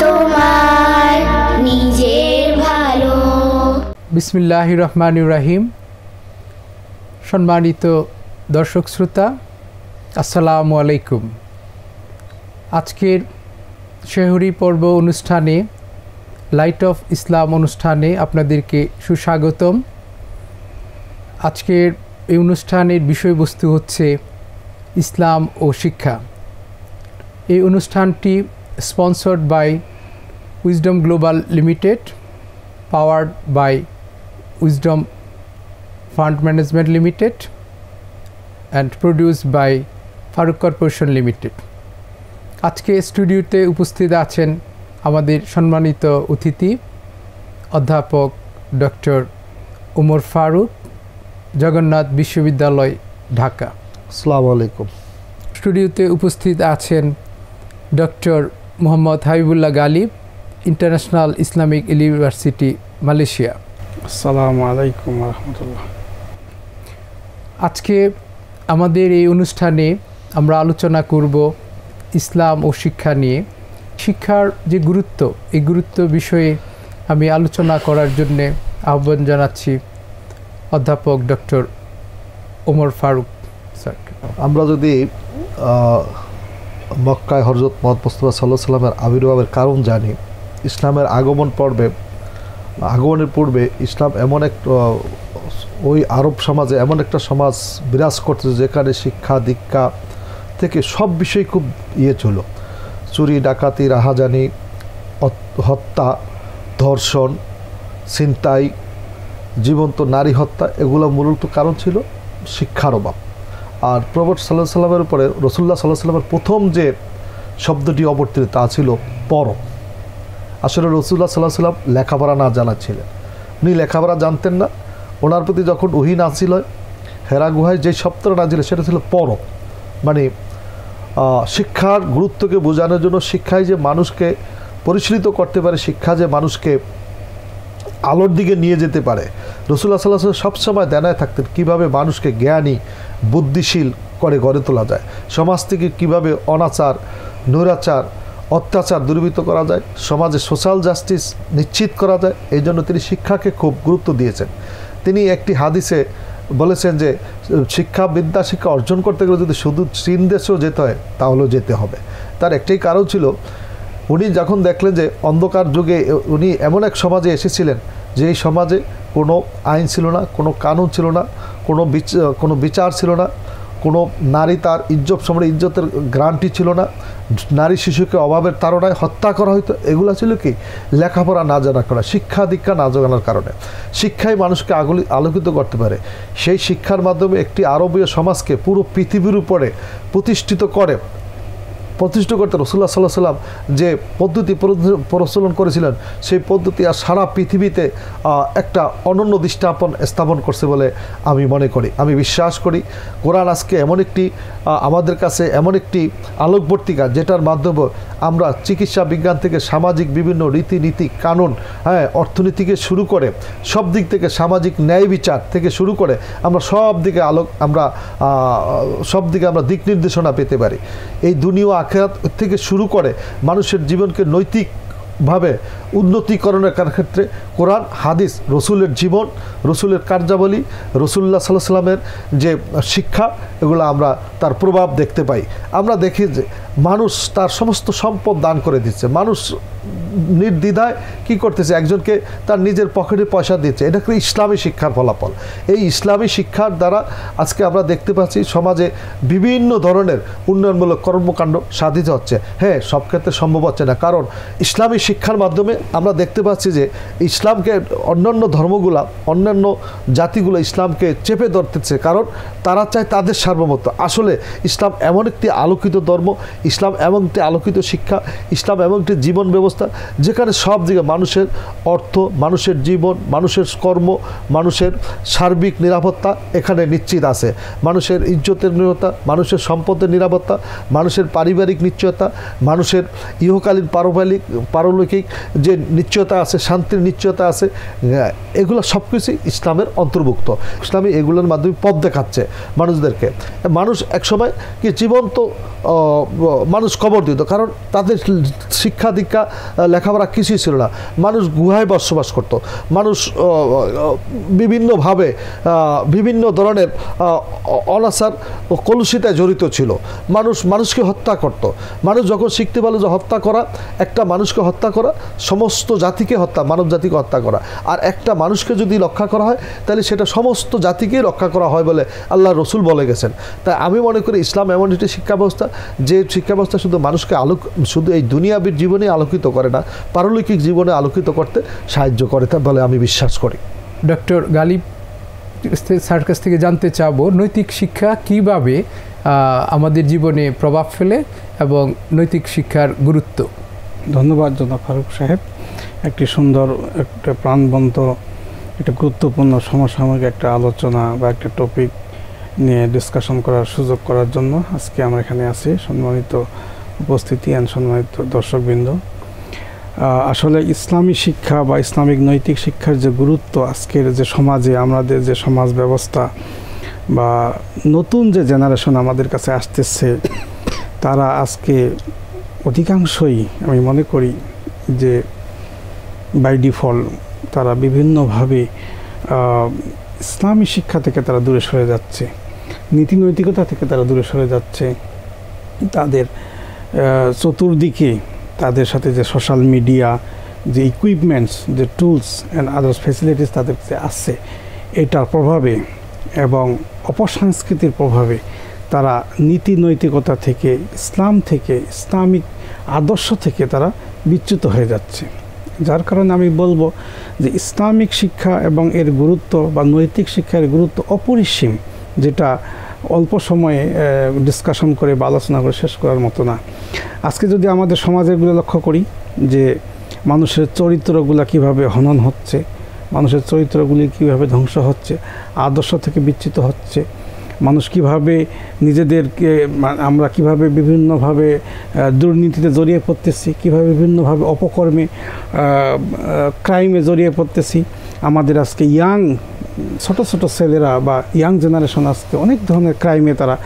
তোমার নিজের ভালো। বিসমিল্লাহির রহমানির রহিম। সম্মানিত দর্শক শ্রোতা, আসসালামু আলাইকুম। আজকের শহরি পর্ব অনুষ্ঠানে, লাইট অফ ইসলাম অনুষ্ঠানে আপনাদেরকে সুস্বাগতম। আজকের এই অনুষ্ঠানের বিষয়বস্তু হচ্ছে ইসলাম ও শিক্ষা। এই অনুষ্ঠানটি sponsored by Wisdom Global Limited, powered by Wisdom Fund Management Limited and produced by Faruk Corporation Limited. আজকে স্টুডিওতে উপস্থিত আছেন আমাদের সম্মানিত অতিথি অধ্যাপক ডক্টর ওমর ফারুক, জগন্নাথ বিশ্ববিদ্যালয়, ঢাকা। আসসালামু আলাইকুম। স্টুডিওতে উপস্থিত আছেন doctor Mohammad Habibullah Galib, International Islamic University, Malaysia. আসসালামু আলাইকুম রহমতুল্লাহ। আজকে আমাদের এই অনুষ্ঠানে আমরা আলোচনা করব ইসলাম ও শিক্ষা নিয়ে। শিক্ষার যে গুরুত্ব, এই গুরুত্ব বিষয়ে আমি আলোচনা করার জন্য আহ্বান জানাচ্ছি অধ্যাপক ডক্টর ওমর ফারুক স্যার। আমরা যদি মক্কায় হযরত মুহাম্মদ মুস্তাফা সাল্লাল্লাহু আলাইহি ওয়াসাল্লামের আবির্ভাবের কারণ জানি, ইসলামের আগমনের পূর্বে ইসলাম এমন এক ওই আরব সমাজে এমন একটা সমাজ বিরাজ করতেছে যেখানে শিক্ষা দীক্ষা থেকে সব বিষয় খুব ছিল। চুরি ডাকাতি, রাহাজানি, হত্যা, ধর্ষণ, ছিনতাই, জীবন্ত নারী হত্যা, এগুলো মূলত কারণ ছিল শিক্ষার অভাব। আর প্রভেট সাল্লাল্লাহু আলাইহি সাল্লামের উপরে রাসূলুল্লাহ সাল্লাল্লাহু আলাইহি সাল্লামের প্রথম যে শব্দটি অবতীর্ণ তা ছিল পড়ো। আসলে রাসূলুল্লাহ সাল্লাল্লাহু আলাইহি সাল্লাম লেখাপড়া না জানা ছিলেন, উনি লেখাপড়া জানতেন না। ওনার প্রতি যখন ওহী নাযিল হয়, হেরা গুহায় যে শব্দটা নাযিল সেটা ছিল পড়ো। মানে শিক্ষার গুরুত্বকে বোঝানোর জন্য, শিক্ষায় যে মানুষকে পরিচালিত করতে পারে, শিক্ষা যে মানুষকে আলোর দিকে নিয়ে যেতে পারে। রাসূলুল্লাহ সাল্লাল্লাহু আলাইহি ওয়াসাল্লাম সবসময় ধ্যানায় থাকতেন কীভাবে মানুষকে জ্ঞানী বুদ্ধিশীল করে গড়ে তোলা যায়, সমাজ থেকে কীভাবে অনাচার, নৈরাচার, অত্যাচার দূরীভূত করা যায়, সমাজে সোশ্যাল জাস্টিস নিশ্চিত করা যায়। এই জন্য তিনি শিক্ষাকে খুব গুরুত্ব দিয়েছেন। তিনি একটি হাদিসে বলেছেন যে বিদ্যা শিক্ষা অর্জন করতে গেলে যদি শুধু চীন দেশেও যেতে হয় তাহলেও যেতে হবে। তার একটাই কারণ ছিল, উনি যখন দেখলেন যে অন্ধকার যুগে উনি এমন এক সমাজে এসেছিলেন যে এই সমাজে কোনো আইন ছিল না, কোনো কানুন ছিল না, কোনো বিচার ছিল না, কোনো নারী তার ইজ্জতের গ্রান্টি ছিল না, নারী শিশুকে অভাবের তাড়নায় হত্যা করা হইতো। এগুলো ছিল কি লেখাপড়া না জানা করা, শিক্ষা দীক্ষা না জানার কারণে। শিক্ষাই মানুষকে আলোকিত করতে পারে। সেই শিক্ষার মাধ্যমে একটি আরবীয় সমাজকে পুরো পৃথিবীর উপরে প্রতিষ্ঠিত করতে রাসূলুল্লাহ সাল্লাল্লাহু আলাইহি সাল্লাম যে পদ্ধতি প্রচলন করেছিলেন, সেই পদ্ধতি আর সারা পৃথিবীতে একটা অনন্য দৃষ্টাপন স্থাপন করছে বলে আমি মনে করি, আমি বিশ্বাস করি। কোরআন আজকে আমাদের কাছে এমন একটি আলোকবর্তিকা, যেটার মাধ্যমে আমরা চিকিৎসা বিজ্ঞান থেকে সামাজিক বিভিন্ন রীতিনীতি, কানুন, অর্থনীতিকে শুরু করে সব দিক থেকে, সামাজিক ন্যায় বিচার থেকে শুরু করে আমরা সব দিকে আমরা দিক নির্দেশনা পেতে পারি। এই দুনিয়া আখিরাত থেকে শুরু করে মানুষের জীবনকে নৈতিকভাবে উন্নতিকরণের ক্ষেত্রে কোরআন, হাদিস, রসুলের জীবন, রসুলের কার্যাবলী, রসুল্লাহ সাল্লাল্লাহু আলাইহি সাল্লামের যে শিক্ষা, এগুলো আমরা তার প্রভাব দেখতে পাই। আমরা দেখি যে মানুষ তার সমস্ত সম্পদ দান করে দিচ্ছে, মানুষ নির্দ্বিধায় কি করতেছে, একজনকে তার নিজের পকেটে পয়সা দিচ্ছে। এটা কি ইসলামী শিক্ষার ফলাফল। এই ইসলামী শিক্ষার দ্বারা আজকে আমরা দেখতে পাচ্ছি সমাজে বিভিন্ন ধরনের উন্নয়নমূলক কর্মকাণ্ড সাধিত হচ্ছে। হ্যাঁ, সব ক্ষেত্রে সম্ভব হচ্ছে না, কারণ ইসলামী শিক্ষার মাধ্যমে আমরা দেখতে পাচ্ছি যে ইসলামকে অন্যান্য ধর্মগুলা, অন্যান্য জাতিগুলো ইসলামকে চেপে ধরতেছে, কারণ তারা চায় তাদের সার্বভৌমত্ব। আসলে ইসলাম এমন একটি আলোকিত ধর্ম, ইসলাম এমন একটি আলোকিত শিক্ষা, ইসলাম এমন একটি জীবন ব্যবস্থা যেখানে সব দিকে মানুষের অর্থ, মানুষের জীবন, মানুষের কর্ম, মানুষের সার্বিক নিরাপত্তা এখানে নিশ্চিত আছে। মানুষের ইজ্জতের নিরাপত্তা, মানুষের সম্পদের নিরাপত্তা, মানুষের পারিবারিক নিশ্চয়তা, মানুষের ইহকালীন পারলৌকিক যে নিশ্চয়তা আছে, শান্তির নিশ্চয়তা আছে, এগুলো সব কিছুই ইসলামের অন্তর্ভুক্ত। ইসলামী এগুলোর মাধ্যমে পথ দেখাচ্ছে মানুষদেরকে। মানুষ একসময় কি জীবন্ত মানুষ কবর দিত, কারণ তাদের শিক্ষা দীক্ষা লেখাপড়া কিছুই ছিল না। মানুষ গুহায় বসবাস করত, মানুষ বিভিন্নভাবে বিভিন্ন ধরনের অনাচার ও কলুষিতায় জড়িত ছিল। মানুষকে হত্যা করত। মানুষ যখন শিখতে পারলো যে হত্যা করা, একটা মানুষকে হত্যা করা সমস্ত জাতিকে হত্যা, মানব জাতিকে হত্যা করা, আর একটা মানুষকে যদি রক্ষা করা হয় তাহলে সেটা সমস্ত জাতিকেই রক্ষা করা হয় বলে আল্লাহ রসুল বলে গেছেন। তাই আমি মনে করি ইসলাম এমন একটি শিক্ষা ব্যবস্থা যে শিক্ষা ব্যবস্থা শুধু মানুষকে শুধু এই দুনিয়াবীর জীবনে আলোকিত করে না, পারলৌকিক জীবনে আলোকিত করতে সাহায্য করে তা বলে আমি বিশ্বাস করি। ডক্টর গালিব স্যার কাছ থেকে জানতে চাবো, নৈতিক শিক্ষা কিভাবে আমাদের জীবনে প্রভাব ফেলে এবং নৈতিক শিক্ষার গুরুত্ব। ধন্যবাদ জনাব ফারুক সাহেব, একটি সুন্দর, একটা প্রাণবন্ত, একটা গুরুত্বপূর্ণ সমসাময়িক একটা আলোচনা বা একটা টপিক নিয়ে ডিসকাশন করার সুযোগ করার জন্য আজকে আমরা এখানে আছি। সম্মানিত উপস্থিতি এবং সম্মানিত দর্শকবৃন্দ, আসলে ইসলামী শিক্ষা বা ইসলামিক নৈতিক শিক্ষার যে গুরুত্ব আজকের যে সমাজে, আমাদের যে সমাজ ব্যবস্থা বা নতুন যে জেনারেশন আমাদের কাছে আসতেছে, তারা আজকে অধিকাংশই আমি মনে করি যে বাই ডিফল্ট তারা বিভিন্নভাবে ইসলামী শিক্ষা থেকে তারা দূরে সরে যাচ্ছে, নীতি নৈতিকতা থেকে তারা দূরে সরে যাচ্ছে। তাদের চতুর্দিকে তাদের সাথে যে সোশ্যাল মিডিয়া, যে ইকুইপমেন্টস, যে টুলস অ্যান্ড আদার্স ফ্যাসিলিটিস তাদের কাছে আসছে, এটার প্রভাবে এবং অপসংস্কৃতির প্রভাবে তারা নীতি নৈতিকতা থেকে, ইসলাম থেকে, ইসলামিক আদর্শ থেকে তারা বিচ্যুত হয়ে যাচ্ছে। যার কারণে আমি বলবো যে ইসলামিক শিক্ষা এবং এর গুরুত্ব বা নৈতিক শিক্ষার গুরুত্ব অপরিসীম, যেটা অল্প সময়ে ডিসকাশন করে বা আলোচনা করে শেষ করার মতো না। আজকে যদি আমাদের সমাজেরগুলো লক্ষ্য করি যে মানুষের চরিত্রগুলো কিভাবে হনন হচ্ছে, মানুষের চরিত্রগুলি কিভাবে ধ্বংস হচ্ছে, আদর্শ থেকে বিচ্যুত হচ্ছে, মানুষ কিভাবে নিজেদেরকে, আমরা কিভাবে বিভিন্নভাবে দুর্নীতিতে জড়িয়ে পড়তেছি, কিভাবে বিভিন্নভাবে অপকর্মে, ক্রাইমে জড়িয়ে পড়তেছি। আমাদের আজকে ছোট ছোট ছেলেরা বা ইয়াং জেনারেশন আজকে অনেক ধরনের ক্রাইমে তারা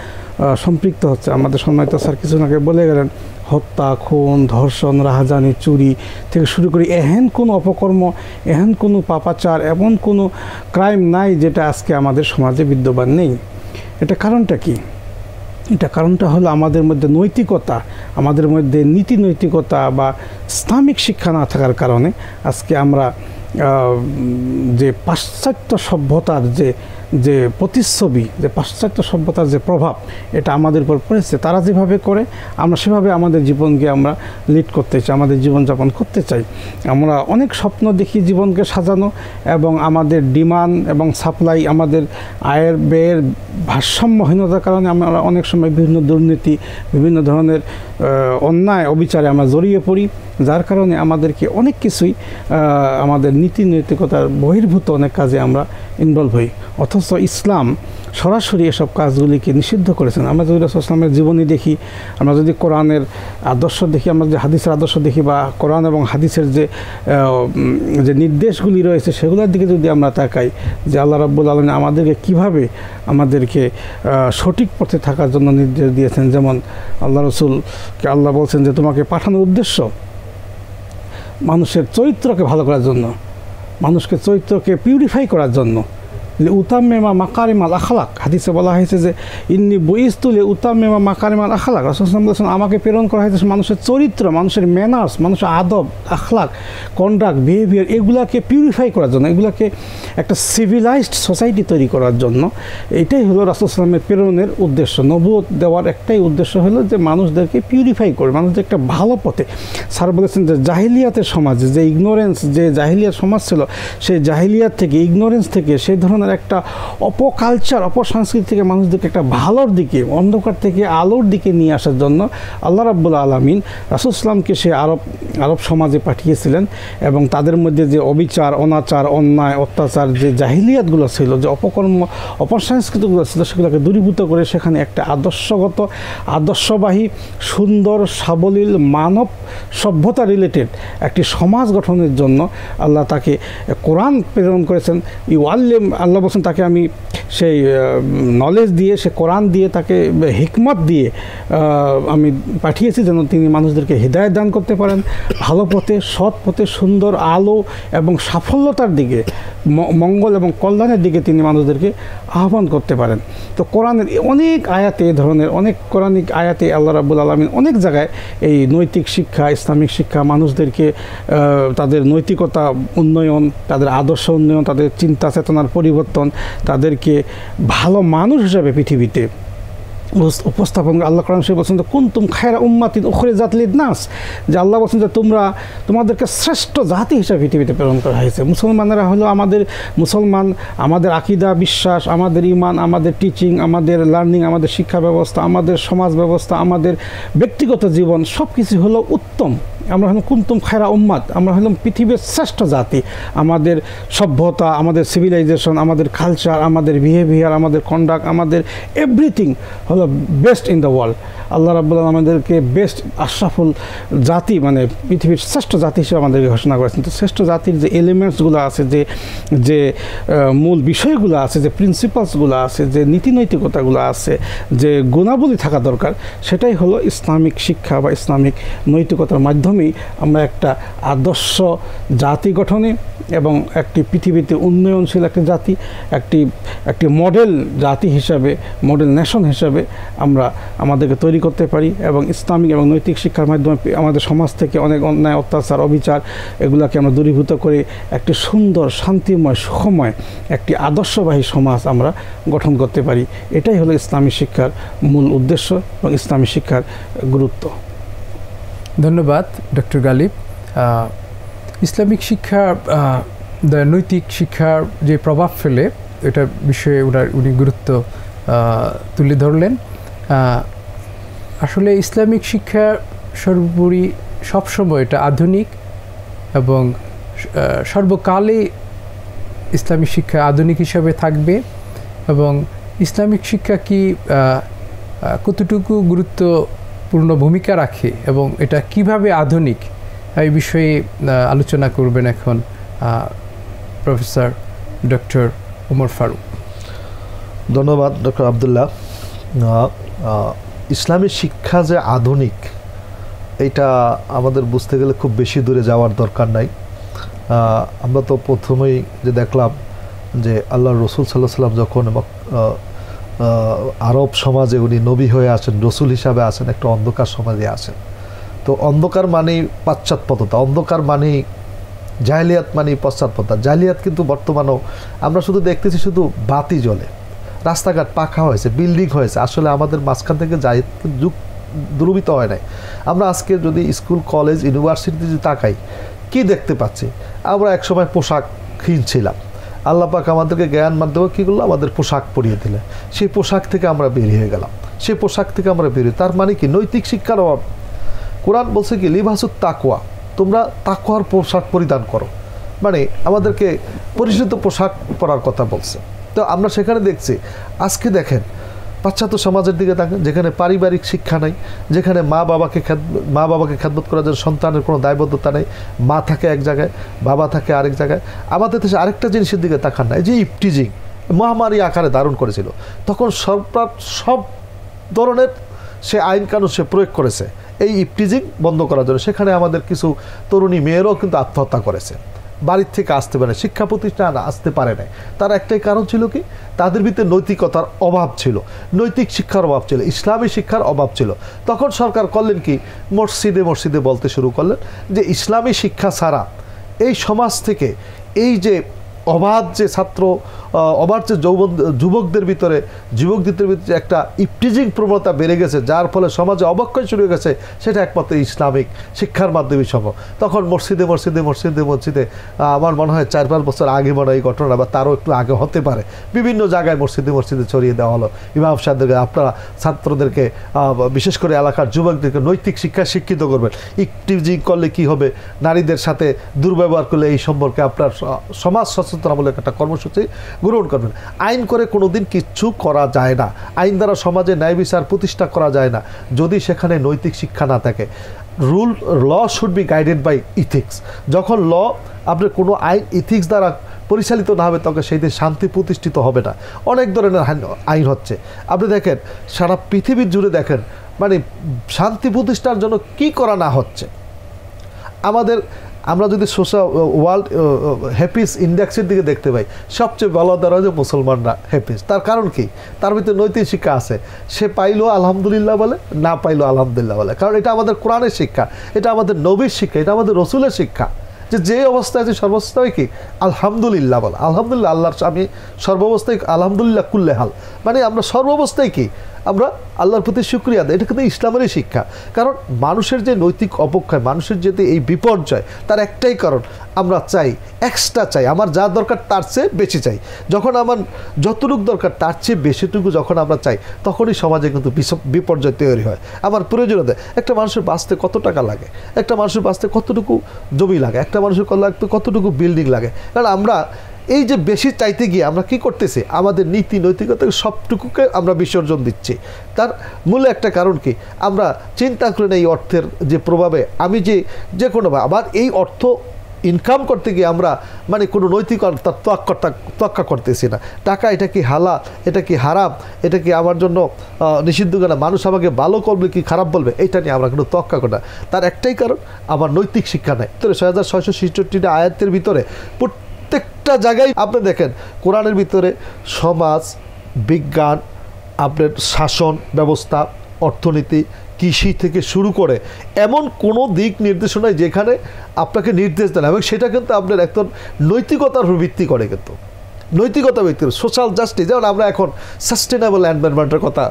সম্পৃক্ত হচ্ছে। আমাদের সম্মানিত স্যার কিছুদিন আগে বলে গেলেন, হত্যা, খুন, ধর্ষণ, রাহাজানি, চুরি থেকে শুরু করে এহেন কোনো অপকর্ম, এহেন কোনো পাপাচার, এমন কোনো ক্রাইম নাই যেটা আজকে আমাদের সমাজে বিদ্যমান নেই। এটা কারণটা কি? এটা কারণটা হলো আমাদের মধ্যে নৈতিকতা, আমাদের মধ্যে নীতি নৈতিকতা বা ইসলামিক শিক্ষা না থাকার কারণে আজকে আমরা যে পাশ্চাত্য সভ্যতার যে প্রতিচ্ছবি, যে পাশ্চাত্য সভ্যতার যে প্রভাব, এটা আমাদের উপর পড়েছে। তারা যেভাবে করে আমরা সেভাবে আমাদের জীবনকে আমরা লিড করতে চাই, আমাদের জীবনযাপন করতে চাই। আমরা অনেক স্বপ্ন দেখি জীবনকে সাজানো, এবং আমাদের ডিমান্ড এবং সাপ্লাই, আমাদের আয়ের ব্যয়ের ভারসাম্যহীনতার কারণে আমরা অনেক সময় বিভিন্ন দুর্নীতি, বিভিন্ন ধরনের অন্যায় অবিচারে আমরা জড়িয়ে পড়ি, যার কারণে আমাদেরকে অনেক কিছুই আমাদের নীতি নৈতিকতার বহির্ভূত অনেক কাজে আমরা ইনভলভ হই। অথচ ইসলাম সরাসরি এসব কাজগুলিকে নিষিদ্ধ করেছেন। আমরা যদি রাসূল ইসলামের জীবনী দেখি, আমরা যদি কোরআনের আদর্শ দেখি, আমরা যদি হাদিসের আদর্শ দেখি, বা কোরআন এবং হাদিসের যে নির্দেশগুলি রয়েছে সেগুলোর দিকে যদি আমরা তাকাই, যে আল্লাহ রাব্বুল আলামিন আমাদেরকে কিভাবে আমাদেরকে সঠিক পথে থাকার জন্য নির্দেশ দিয়েছেন। যেমন আল্লাহ রসুলকে আল্লাহ বলছেন যে তোমাকে পাঠানোর উদ্দেশ্য মানুষের চরিত্রকে ভালো করার জন্য, মানুষকে চরিত্রকে পিউরিফাই করার জন্য। উতাম্মেমা মাকারিমাল আখলাক, হাদিসে বলা হয়েছে যে ইন্নি বুইস্তুলে উতাম্মেমা মাকারিমাল আখলাক, রাসূল সাল্লাল্লাহু আলাইহি ওয়াসাল্লাম আমাকে প্রেরণ করা হয়েছে মানুষের চরিত্র, মানুষের ম্যানার্স, মানুষের আদব, আখলাক, কন্ডাক্ট, বিহেভিয়ার, এগুলাকে পিউরিফাই করার জন্য, এগুলাকে একটা সিভিলাইজড সোসাইটি তৈরি করার জন্য। এটাই হলো রাসূল সাল্লাল্লাহু আলাইহি ওয়াসাল্লামের প্রেরণের উদ্দেশ্য। নবুয়ত দেওয়ার একটাই উদ্দেশ্য হলো যে মানুষদেরকে পিউরিফাই করে, মানুষদের একটা ভালো পথে। স্যার বলেছেন যে জাহিলিয়াতের সমাজে যে ইগনোরেন্স, যে জাহিলিয়াত সমাজ ছিল, সেই জাহিলিয়াত থেকে, ইগনোরেন্স থেকে, সেই ধরনের ধরনের একটা অপকালচার, অপসংস্কৃতি থেকে মানুষদেরকে একটা ভালোর দিকে, অন্ধকার থেকে আলোর দিকে নিয়ে আসার জন্য আল্লাহ রাব্বুল আলামিন রাসূল সাল্লামকে সে আরব সমাজে পাঠিয়েছিলেন এবং তাদের মধ্যে যে অবিচার, অনাচার, অন্যায়, অত্যাচার, যে জাহিলিয়াতগুলো ছিল, যে অপকর্ম, অপসংস্কৃতিগুলো ছিল, সেগুলোকে দূরীভূত করে সেখানে একটা আদর্শবাহী, সুন্দর, সাবলীল, মানব সভ্যতা রিলেটেড একটি সমাজ গঠনের জন্য আল্লাহ তাকে কোরআন প্রেরণ করেছেন। আল্লাহ বলছেন তাকে আমি সেই নলেজ দিয়ে, সে কোরআন দিয়ে, তাকে হিকমত দিয়ে আমি পাঠিয়েছি যেন তিনি মানুষদেরকে হিদায়াত দান করতে পারেন, ভালো পথে, সৎ পথে, সুন্দর আলো এবং সাফল্যতার দিকে, মঙ্গল এবং কল্যাণের দিকে তিনি মানুষদেরকে আহ্বান করতে পারেন। তো কোরআনের অনেক আয়াতে, এ ধরনের অনেক কোরআনিক আয়াতে আল্লাহ রাব্বুল আলামিন অনেক জায়গায় এই নৈতিক শিক্ষা, ইসলামিক শিক্ষা, মানুষদেরকে তাদের নৈতিকতা উন্নয়ন, তাদের আদর্শ উন্নয়ন, তাদের চিন্তা চেতনার পরিবর্তন, তাদেরকে ভালো মানুষ হিসাবে পৃথিবীতে উপস্থাপন। আল্লাহ কোরআন শরীফে বলছেন, কুনতুম খায়রা উম্মাতিন উখরিজাত লিন-নাস, যে আল্লাহ বলছেন যে তোমাদেরকে শ্রেষ্ঠ জাতি হিসাবে পৃথিবীতে প্রেরণ করা হয়েছে। মুসলমানেরা হলো মুসলমান, আমাদের আকীদা, বিশ্বাস, আমাদের ঈমান, আমাদের টিচিং, আমাদের লার্নিং, আমাদের শিক্ষা ব্যবস্থা, আমাদের সমাজ ব্যবস্থা, আমাদের ব্যক্তিগত জীবন, সব কিছু হলো উত্তম। আমরা হলাম কুনতুম খায়রা উম্মাত, আমরা হলাম পৃথিবীর শ্রেষ্ঠ জাতি। আমাদের সভ্যতা, আমাদের সিভিলাইজেশন, আমাদের কালচার, আমাদের বিহেভিয়ার, আমাদের কন্ডাক্ট, আমাদের এভরিথিং হলো বেস্ট ইন দ্য ওয়ার্ল্ড। আল্লাহ রাব্বুল আলামিন আমাদেরকে বেস্ট, আশরাফুল জাতি, মানে পৃথিবীর শ্রেষ্ঠ জাতি হিসেবে আমাদেরকে ঘোষণা করেছেন। তো শ্রেষ্ঠ জাতির যে এলিমেন্টসগুলো আছে, যে মূল বিষয়গুলো আছে, যে প্রিন্সিপালসগুলো আছে, যে নীতি নৈতিকতাগুলো আছে, যে গুণাবলী থাকা দরকার, সেটাই হলো ইসলামিক শিক্ষা বা ইসলামিক নৈতিকতার মাধ্যমেই আমরা একটা আদর্শ জাতি গঠনে এবং একটি পৃথিবীতে উন্নয়নশীল একটা জাতি, একটি মডেল জাতি হিসাবে, মডেল নেশন হিসাবে আমরা আমাদেরকে তৈরি করতে পারি। এবং ইসলামিক এবং নৈতিক শিক্ষার মাধ্যমে আমাদের সমাজ থেকে অনেক অন্যায়, অত্যাচার, অবিচার এগুলোকে আমরা দূরীভূত করে একটি সুন্দর, শান্তিময়, সুখময় একটি আদর্শবাহী সমাজ আমরা গঠন করতে পারি। এটাই হলো ইসলামী শিক্ষার মূল উদ্দেশ্য এবং ইসলামী শিক্ষার গুরুত্ব। ধন্যবাদ ডক্টর গালিব। ইসলামিক শিক্ষা, নৈতিক শিক্ষার যে প্রভাব ফেলে, এটা বিষয়ে উনি গুরুত্ব তুলে ধরলেন। আসলে ইসলামিক শিক্ষা সর্বোপরি সবসময় এটা আধুনিক এবং সর্বকালে ইসলামিক শিক্ষা আধুনিক হিসাবে থাকবে। এবং ইসলামিক শিক্ষা কি কতটুকু গুরুত্বপূর্ণ ভূমিকা রাখে এবং এটা কিভাবে আধুনিক, এই বিষয়ে আলোচনা করবেন এখন প্রফেসর ডক্টর ওমর ফারুক। ধন্যবাদ ডক্টর আবদুল্লাহ। ইসলামী শিক্ষা যে আধুনিক, এটা আমাদের বুঝতে গেলে খুব বেশি দূরে যাওয়ার দরকার নাই। আমরা তো প্রথমেই যে দেখলাম যে আল্লাহ রসুল সাল্লাহ সাল্লাম যখন আরব সমাজে উনি নবী হয়ে আসেন, রসুল হিসাবে আসেন, একটা অন্ধকার সমাজে আসেন। তো অন্ধকার মানেই পাশ্চাত্যপদতা, অন্ধকার মানেই জাহিলিয়াত, মানেই পশ্চাৎপদতা। জাহিলিয়াত কিন্তু বর্তমানেও আমরা শুধু দেখতেছি, শুধু বাতি জ্বলে, রাস্তাঘাট পাকা হয়েছে, বিল্ডিং হয়েছে। আসলে আমাদের মাঝখান থেকে যুগ দ্রুবিত হয় নাই। আমরা আজকে যদি স্কুল, কলেজ, ইউনিভার্সিটিতে যদি তাকাই, কি দেখতে পাচ্ছি? আমরা একসময় পোশাকহীন ছিলাম, আল্লাহ পাক আমাদেরকে জ্ঞান মাধ্যমে কী করলো, আমাদের পোশাক পরিয়ে দিলেন। সেই পোশাক থেকে আমরা বেরিয়ে হয়ে গেলাম, সেই পোশাক থেকে আমরা বেরিয়ে। তার মানে কি? নৈতিক শিক্ষার অভাব। কোরআন বলছে কি, লিবাসুত তাকওয়া, তোমরা তাকওয়ার পোশাক পরিধান করো, মানে আমাদেরকে পরিচিত পোশাক পরার কথা বলছে। তো আমরা সেখানে দেখছি, আজকে দেখেন পাশ্চাত্য সমাজের দিকে দেখেন, যেখানে পারিবারিক শিক্ষা নাই, যেখানে মা বাবাকে খেদমত করার জন্য সন্তানের কোনো দায়বদ্ধতা নেই। মা থাকে এক জায়গায়, বাবা থাকে আরেক জায়গায়। আমাদের দেশে আরেকটা জিনিসের দিকে তাকান না, এই যে ইফটিজিং মহামারী আকারে ধারণ করেছিল, তখন সব ধরনের সে আইন কানুন সে প্রয়োগ করেছে এই ইফটিজিং বন্ধ করার জন্য। সেখানে আমাদের কিছু তরুণী মেয়েরাও কিন্তু আত্মহত্যা করেছে, বাড়ির থেকে আসতে পারে, শিক্ষা প্রতিষ্ঠান আসতে পারে নাই। তার একটাই কারণ ছিল কি, তাদের ভিতরে নৈতিকতার অভাব ছিল, নৈতিক শিক্ষার অভাব ছিল, ইসলামী শিক্ষার অভাব ছিল। তখন সরকার করলেন কি, মসজিদে বলতে শুরু করলেন যে ইসলামী শিক্ষা ছাড়া এই সমাজ থেকে এই যে অবাধ যে ছাত্র অবার্চে যুবকদের ভিতরে একটা ইপটিজিং প্রবণতা বেড়ে গেছে, যার ফলে সমাজে অবক্ষয় শুরু হয়ে গেছে, সেটা একমাত্র ইসলামিক শিক্ষার মাধ্যমে সম্ভব। তখন মসজিদে আমার মনে হয় 4-5 বছর আগে মনে হয় এই ঘটনা, বা তারও একটু আগে হতে পারে, বিভিন্ন জায়গায় মসজিদে ছড়িয়ে দেওয়া হলো। ইমাম সাহেবদেরকে আপনারা ছাত্রদেরকে বিশেষ করে এলাকার যুবকদেরকে নৈতিক শিক্ষা শিক্ষিত করবেন। ইপটিজিং করলে কি হবে, নারীদের সাথে দুর্ব্যবহার করলে এই সম্পর্কে আপনার সমাজ সচেতনতামূলক একটা কর্মসূচি গ্রহণ করবেন। আইন করে কোনোদিন কিচ্ছু করা যায় না, আইন দ্বারা সমাজে ন্যায় বিচার প্রতিষ্ঠা করা যায় না যদি সেখানে নৈতিক শিক্ষা না থাকে। Law should be guided by ethics. যখন আপনার কোনো আইন ইথিক্স দ্বারা পরিচালিত না হবে, তখন সেই দেশে শান্তি প্রতিষ্ঠিত হবে না। অনেক ধরনের আইন হচ্ছে, আপনি দেখেন সারা পৃথিবীর জুড়ে দেখেন, মানে শান্তি প্রতিষ্ঠার জন্য কি করা না হচ্ছে। আমরা যদি ওয়ার্ল্ড হ্যাপিস ইন্ডেক্সের দিকে দেখতে পাই, সবচেয়ে ভালো দ্বারা হচ্ছে মুসলমানরা হ্যাপিস। তার কারণ কি? তার ভিতরে নৈতিক শিক্ষা আছে, সে পাইলো আলহামদুলিল্লাহ বলে, না পাইলো আলহামদুলিল্লাহ বলে। কারণ এটা আমাদের কোরআনের শিক্ষা, এটা আমাদের নবীর শিক্ষা, এটা আমাদের রসুলের শিক্ষা, যে অবস্থায় আছে সর্বাবস্থায় কি আলহামদুলিল্লাহ বলে। আলহামদুলিল্লাহ, আল্লাহর আমি সর্বাবস্থায় আলহামদুলিল্লাহ কুল্লে হাল, মানে আমরা সর্বাবস্থায় কি আমরা আল্লাহর প্রতি শুকরিয়া দেয়। এটা কিন্তু ইসলামেরই শিক্ষা। কারণ মানুষের যে নৈতিক অবক্ষয়, মানুষের যদি এই বিপর্যয়, তার একটাই কারণ, আমরা চাই এক্সট্রা চাই, আমার যা দরকার তার চেয়ে বেশি চাই। যখন আমার যতটুকু দরকার তার চেয়ে বেশিটুকু যখন আমরা চাই, তখনই সমাজে কিন্তু বিপর্যয় তৈরি হয়। আমার প্রয়োজনীয়তা, একটা মানুষের বাঁচতে কত টাকা লাগে, একটা মানুষের বাঁচতে কতটুকু জমি লাগে, একটা মানুষের লাগতে কতটুকু বিল্ডিং লাগে। কারণ আমরা এই যে বেশি চাইতে গিয়ে আমরা কি করতেছি, আমাদের নীতি নৈতিকতা সবটুকুকে আমরা বিসর্জন দিচ্ছি। তার মূলে একটা কারণ কি, আমরা চিন্তা করি না এই অর্থের যে প্রভাবে আমি যে কোনোভাবে আবার এই অর্থ ইনকাম করতে গিয়ে আমরা মানে কোনো নৈতিকতা তোয়াক্কা করতেছি না। টাকা এটা কি হালাল, এটা কি হারাম, এটা কি আমার জন্য নিষিদ্ধ কিনা, মানুষ আমাকে ভালো করবে কি খারাপ বলবে, এইটা নিয়ে আমরা কোনো তোয়াক্কা করি না। তার একটাই কারণ, আমার নৈতিক শিক্ষা নেই। 6666টা আয়াতের ভিতরে প্রত্যেকটা জায়গায় আপনি দেখেন, কোরআনের ভিতরে সমাজ, বিজ্ঞান, আপনার শাসন ব্যবস্থা, অর্থনীতি, কৃষি থেকে শুরু করে এমন কোনো দিক নির্দেশনায় যেখানে আপনাকে নির্দেশ দেন, এবং সেটা কিন্তু আপনার একদম নৈতিকতার উপর ভিত্তি করে, কিন্তু নৈতিকতা ভিত্তি করে সোশ্যাল জাস্টিস। যেমন আমরা এখন সাস্টেনেবল এনভায়রনমেন্টের কথা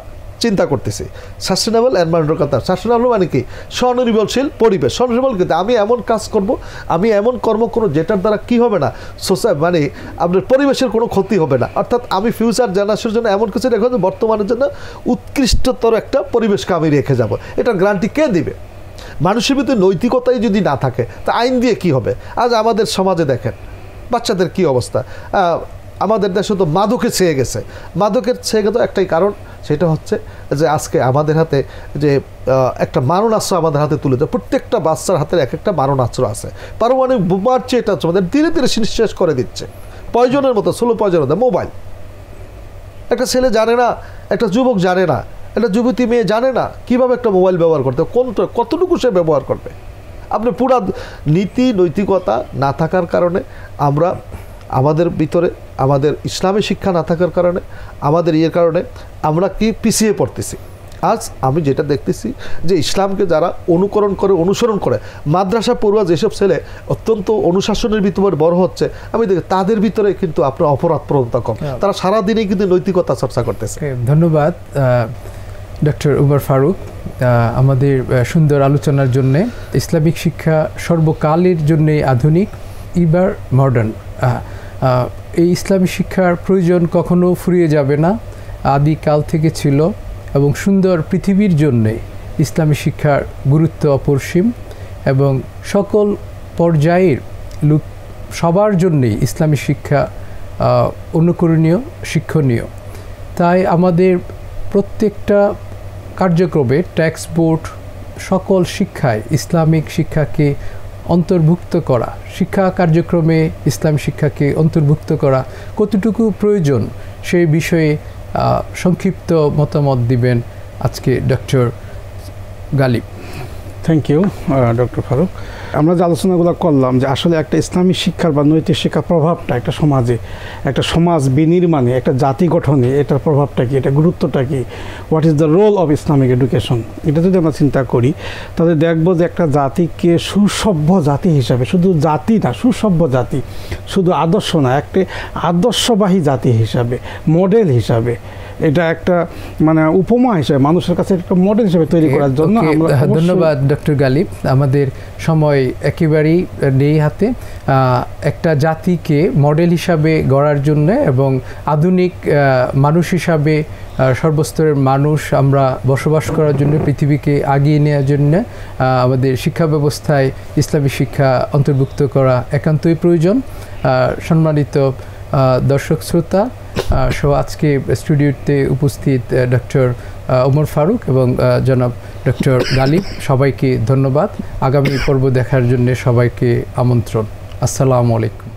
চিন্তা করতেছি, সাস্টেনেবল এনভায়রনমেন্টের কথা। সাস্টেনেবল মানে কি? স্বনির্ভরশীল পরিবেশ। স্বনির্ভরশীল কিন্তু আমি এমন কাজ করব, আমি এমন কর্ম করব যেটার দ্বারা কি হবে না, মানে আপনার পরিবেশের কোনো ক্ষতি হবে না। অর্থাৎ আমি ফিউচার জেনারেশনের জন্য এমন কিছু রেখে দেবো, বর্তমানের জন্য উৎকৃষ্টতর একটা পরিবেশকে আমি রেখে যাব। এটার গ্যারান্টি কে দিবে? মানুষের ভিতরে নৈতিকতাই যদি না থাকে, তা আইন দিয়ে কি হবে? আজ আমাদের সমাজে দেখেন বাচ্চাদের কি অবস্থা। আমাদের দেশে তো মাদকে ছেয়ে গেছে। মাদকের ছেয়ে গেছে একটাই কারণ, সেটা হচ্ছে যে আজকে আমাদের হাতে যে একটা মারণাস্ত্র আমাদের হাতে তুলে দেয়। প্রত্যেকটা বাচ্চার হাতের এক একটা মারণাস্ত্র আছে। পারমাণবিক বোমার চেয়ে এটা আমাদের ধীরে ধীরে শেষ করে দিচ্ছে। পয়জনের মতো, স্লো পয়জনের মতো। মোবাইল, একটা ছেলে জানে না, একটা যুবক জানে না, একটা যুবতী মেয়ে জানে না কীভাবে একটা মোবাইল ব্যবহার করতে, কতটুকু সে ব্যবহার করবে। আপনি পুরা নীতি নৈতিকতা না থাকার কারণে আমরা আমাদের ভিতরে আমাদের ইসলামী শিক্ষা না থাকার কারণে আমাদের কারণে আমরা কি পিছিয়ে পড়তেছি। আজ আমি যেটা দেখতেছি যে ইসলামকে যারা অনুসরণ করে মাদ্রাসা পড়ুয়া যেসব ছেলে অত্যন্ত অনুশাসনের ভিতরে বড় হচ্ছে, আমি দেখি তাদের ভিতরে কিন্তু আপনার অপরাধ প্রবণতা কম। তারা সারাদিনেই কিন্তু নৈতিকতা চর্চা করতেছে। ধন্যবাদ ডক্টর উমর ফারুক আমাদের সুন্দর আলোচনার জন্য। ইসলামিক শিক্ষা সর্বকালের জন্যে আধুনিক, এবার মডার্ন। এই ইসলামী শিক্ষার প্রয়োজন কখনো ফুরিয়ে যাবে না, আদিকাল থেকে ছিল, এবং সুন্দর পৃথিবীর জন্যে ইসলামী শিক্ষার গুরুত্ব অপরিসীম, এবং সকল পর্যায়ের লোক সবার জন্যেই ইসলামী শিক্ষা অনুকরণীয়, শিক্ষণীয়। তাই আমাদের প্রত্যেকটা কার্যক্রমে টেক্সট বোর্ড সকল শিক্ষায় ইসলামিক শিক্ষাকে অন্তর্ভুক্ত করা, শিক্ষা কার্যক্রমে ইসলাম শিক্ষাকে অন্তর্ভুক্ত করা কতটুকু প্রয়োজন সেই বিষয়ে সংক্ষিপ্ত মতামত দিবেন আজকে doctor Galib. Thank you doctor Faruk. আমরা যে আলোচনাগুলো করলাম যে আসলে একটা ইসলামী শিক্ষার বা নৈতিক শিক্ষার প্রভাবটা একটা সমাজে, একটা সমাজ বিনির্মাণে, একটা জাতি গঠনে এটার প্রভাবটা কি, এটা গুরুত্বটা কি, what is the role of Islamic education, এটা যদি আমরা চিন্তা করি তাহলে দেখবো যে একটা জাতিকে সুসভ্য জাতি হিসাবে, শুধু জাতি না, সুসভ্য জাতি, শুধু আদর্শ না, একটা আদর্শবাহী জাতি হিসাবে, মডেল হিসাবে, এটা একটা মানে উপমা হিসেবে মানুষের কাছে একটা মডেল হিসেবে তৈরি করার জন্য আমরা ধন্যবাদ ডক্টর গালিব। আমাদের সময় একেবারেই নেই হাতে। একটা জাতিকে মডেল হিসাবে গড়ার জন্য এবং আধুনিক মানুষ হিসাবে সর্বস্তরের মানুষ আমরা বসবাস করার জন্য, পৃথিবীকে আগিয়ে নেওয়ার জন্য আমাদের শিক্ষা ব্যবস্থায় ইসলামী শিক্ষা অন্তর্ভুক্ত করা একান্তই প্রয়োজন। সম্মানিত দর্শক শ্রোতা সহ আজকে স্টুডিওতে উপস্থিত ডক্টর ওমর ফারুক এবং জনাব ডক্টর গালিব, সবাইকে ধন্যবাদ। আগামী পর্ব দেখার জন্য সবাইকে আমন্ত্রণ। আসসালামু আলাইকুম।